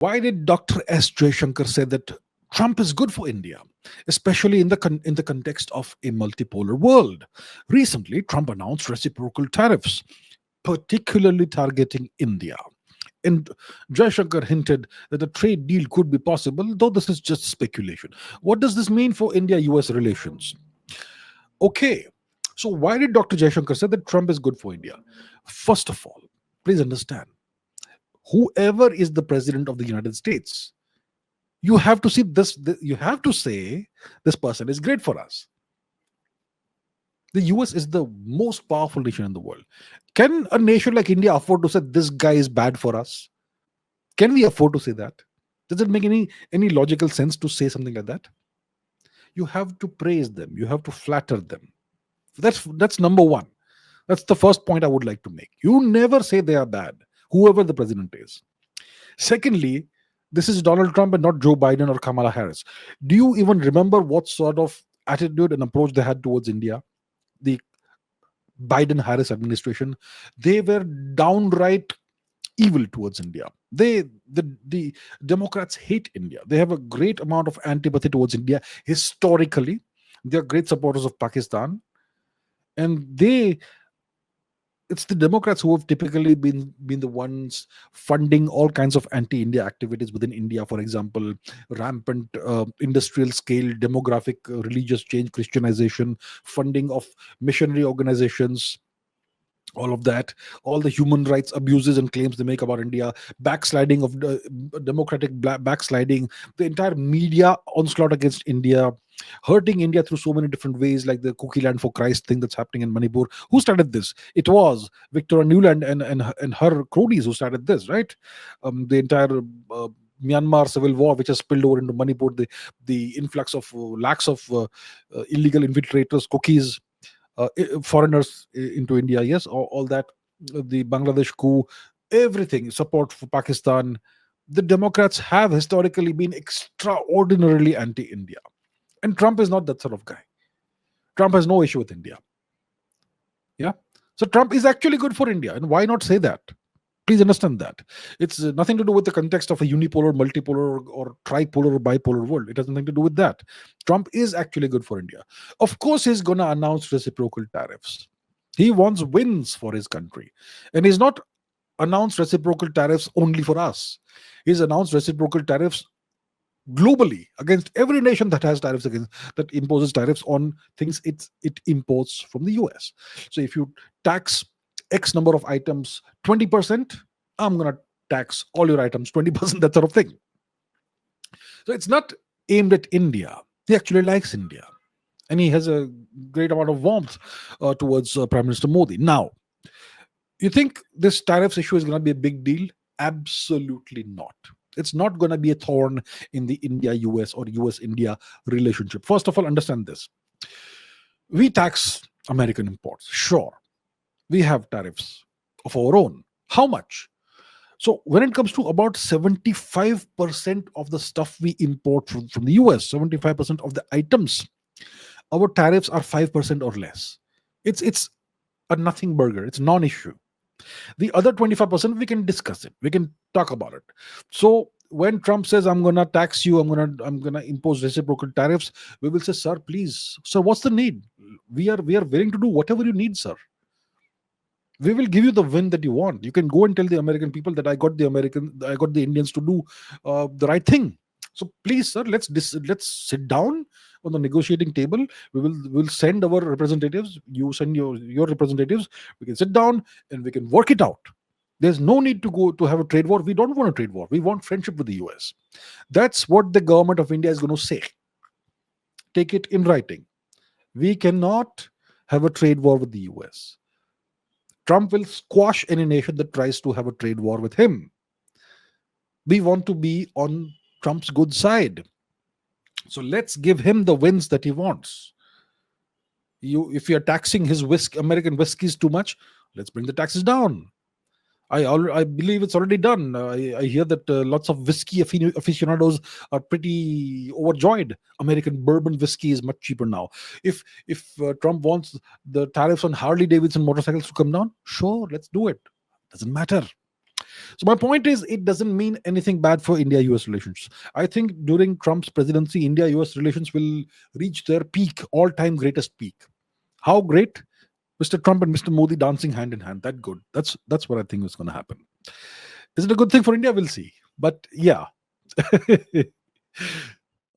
Why did Dr. S. Jaishankar say that Trump is good for India, especially in the context of a multipolar world? Recently, Trump announced reciprocal tariffs, particularly targeting India. And Jaishankar hinted that a trade deal could be possible, though this is just speculation. What does this mean for India US relations? Okay, so why did Dr. Jaishankar say that Trump is good for India? First of all, please understand, whoever is the president of the United States, you have to see this, you have to say this person is great for us. The US is the most powerful nation in the world. Can a nation like India afford to say this guy is bad for us? Can we afford to say that? Does it make any logical sense to say something like that? You have to praise them, you have to flatter them. That's number one. That's the first point I would like to make. You never say they are bad, whoever the president is. Secondly, this is Donald Trump and not Joe Biden or Kamala Harris. Do you even remember what sort of attitude and approach they had towards India? The Biden Harris administration, they were downright evil towards India. The Democrats hate India. They have a great amount of antipathy towards India historically. They are great supporters of Pakistan, and it's the Democrats who have typically been the ones funding all kinds of anti-India activities within India. For example, rampant industrial scale demographic religious change, Christianization, funding of missionary organizations, all of that, all the human rights abuses and claims they make about India, backsliding of the backsliding, the entire media onslaught against India, hurting India through so many different ways, like the Cookie Land for Christ thing that's happening in Manipur. Who started this? It was Victoria Newland and her cronies who started this, right? The entire Myanmar civil war, which has spilled over into Manipur, the influx of lakhs of illegal infiltrators, cookies, foreigners into India, yes, all that, the Bangladesh coup, everything, support for Pakistan. The Democrats have historically been extraordinarily anti India. And Trump is not that sort of guy. Trump has no issue with India. Yeah. So Trump is actually good for India. And why not say that? Please understand that. It's nothing to do with the context of a unipolar, multipolar, or tripolar or bipolar world. It has nothing to do with that. Trump is actually good for India. Of course, he's going to announce reciprocal tariffs. He wants wins for his country. And he's not announced reciprocal tariffs only for us. He's announced reciprocal tariffs globally against every nation that has tariffs against, that imposes tariffs on things it imports from the US. So if you tax X number of items 20%, I'm going to tax all your items 20%, that sort of thing. So it's not aimed at India. He actually likes India. And he has a great amount of warmth towards Prime Minister Modi. Now, you think this tariffs issue is going to be a big deal? Absolutely not. It's not going to be a thorn in the India US or US India relationship. First of all, understand this. We tax American imports. Sure. We have tariffs of our own. How much? So when it comes to about 75% of the stuff we import from the US, 75% of the items, our tariffs are 5% or less. It's a nothing burger. It's non-issue. The other 25%, we can discuss it. We can talk about it. So when Trump says, I'm gonna tax you, I'm gonna impose reciprocal tariffs, we will say, sir, please, sir, what's the need? We are willing to do whatever you need, sir. We will give you the win that you want. You can go and tell the American people that I got the Indians to do the right thing. So please, sir, let's sit down on the negotiating table. We'll send our representatives. You send your representatives. We can sit down and we can work it out. There's no need to go to have a trade war. We don't want a trade war. We want friendship with the US. That's what the government of India is going to say. Take it in writing. We cannot have a trade war with the US. Trump will squash any nation that tries to have a trade war with him. We want to be on Trump's good side. So let's give him the wins that he wants. If you're taxing his American whiskeys too much, let's bring the taxes down. I believe it's already done. I hear that lots of whiskey aficionados are pretty overjoyed. American bourbon whiskey is much cheaper now. If Trump wants the tariffs on Harley Davidson motorcycles to come down, sure, let's do it. Doesn't matter. So my point is, it doesn't mean anything bad for India-US relations. I think during Trump's presidency, India-US relations will reach their peak, all-time greatest peak. How great? Mr. Trump and Mr. Modi dancing hand in hand. That good. That's what I think is going to happen. Is it a good thing for India? We'll see. But yeah.